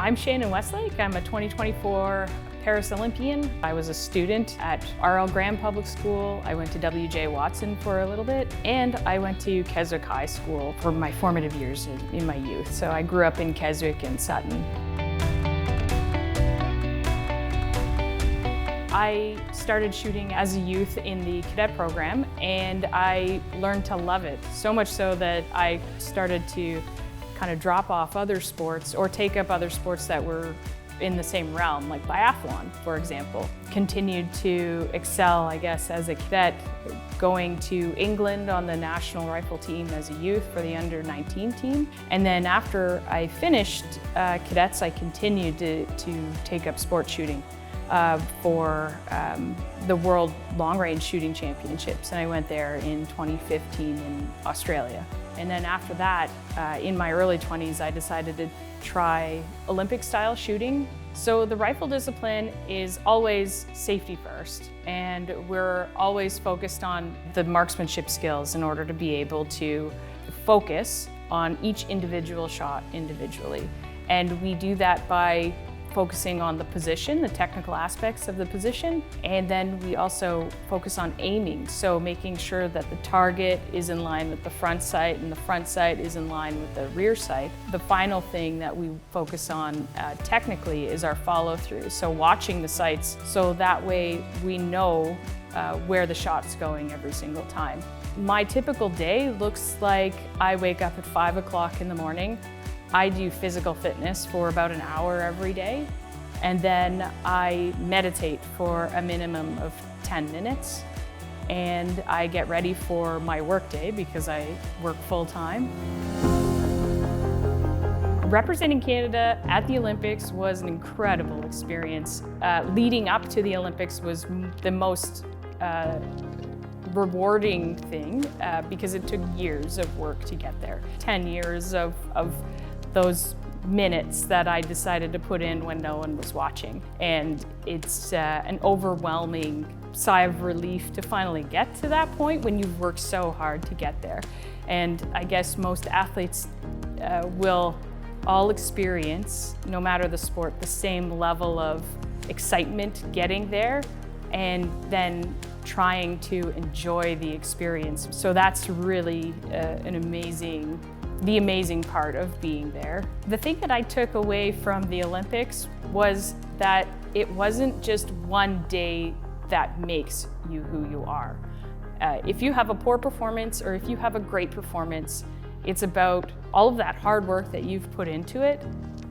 I'm Shannon Westlake. I'm a 2024 Paris Olympian. I was a student at R.L. Graham Public School. I went to W.J. Watson for a little bit, and I went to Keswick High School for my formative years in my youth. So I grew up in Keswick and Sutton. I started shooting as a youth in the cadet program, and I learned to love it. So much so that I started to kind of drop off other sports or take up other sports that were in the same realm, like biathlon, for example. Continued to excel, I guess, as a cadet, going to England on the national rifle team as a youth for the under-19 team. And then after I finished cadets, I continued to take up sport shooting for the World Long Range Shooting Championships. And I went there in 2015 in Australia. And then after that, in my early 20s, I decided to try Olympic-style shooting. So the rifle discipline is always safety first, and we're always focused on the marksmanship skills in order to be able to focus on each individual shot individually. And we do that by focusing on the position, the technical aspects of the position, and then we also focus on aiming, so making sure that the target is in line with the front sight and the front sight is in line with the rear sight. The final thing that we focus on technically is our follow-through, so watching the sights, so that way we know where the shot's going every single time. My typical day looks like I wake up at 5 o'clock in the morning. I do physical fitness for about an hour every day, and then I meditate for a minimum of 10 minutes, and I get ready for my work day because I work full-time. Representing Canada at the Olympics was an incredible experience. Leading up to the Olympics was the most rewarding thing because it took years of work to get there. 10 years of those minutes that I decided to put in when no one was watching. And it's an overwhelming sigh of relief to finally get to that point when you've worked so hard to get there. And I guess most athletes will all experience, no matter the sport, the same level of excitement getting there and then trying to enjoy the experience. So that's really the amazing part of being there. The thing that I took away from the Olympics was that it wasn't just one day that makes you who you are. If you have a poor performance or if you have a great performance, it's about all of that hard work that you've put into it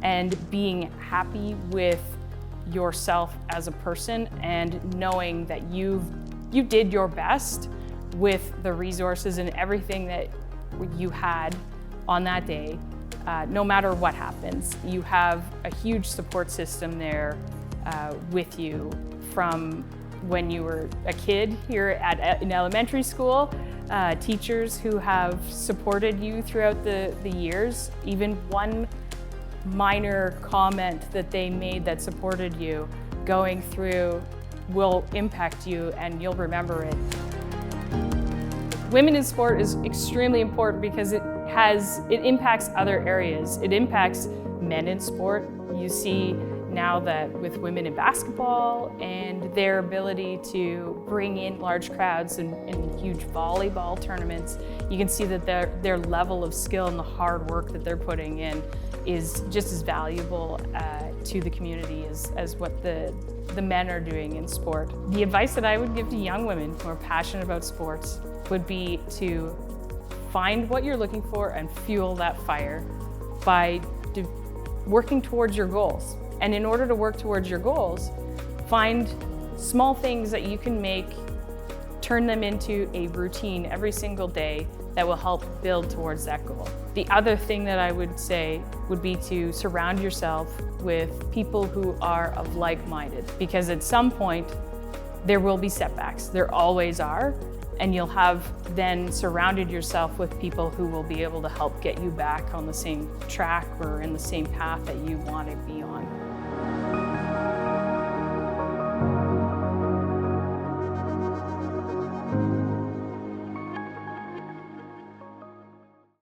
and being happy with yourself as a person and knowing that you did your best with the resources and everything that you had on that day. No matter what happens, you have a huge support system there with you from when you were a kid here in elementary school, teachers who have supported you throughout the years. Even one minor comment that they made that supported you going through will impact you and you'll remember it. Women in sport is extremely important because it impacts other areas. It impacts men in sport. You see now that with women in basketball and their ability to bring in large crowds in huge volleyball tournaments, you can see that their level of skill and the hard work that they're putting in is just as valuable to the community as what the men are doing in sport. The advice that I would give to young women who are passionate about sports would be to find what you're looking for and fuel that fire by working towards your goals. And in order to work towards your goals, find small things that you can make, turn them into a routine every single day that will help build towards that goal. The other thing that I would say would be to surround yourself with people who are of like-minded, because at some point there will be setbacks. There always are. And you'll have then surrounded yourself with people who will be able to help get you back on the same track or in the same path that you want to be on.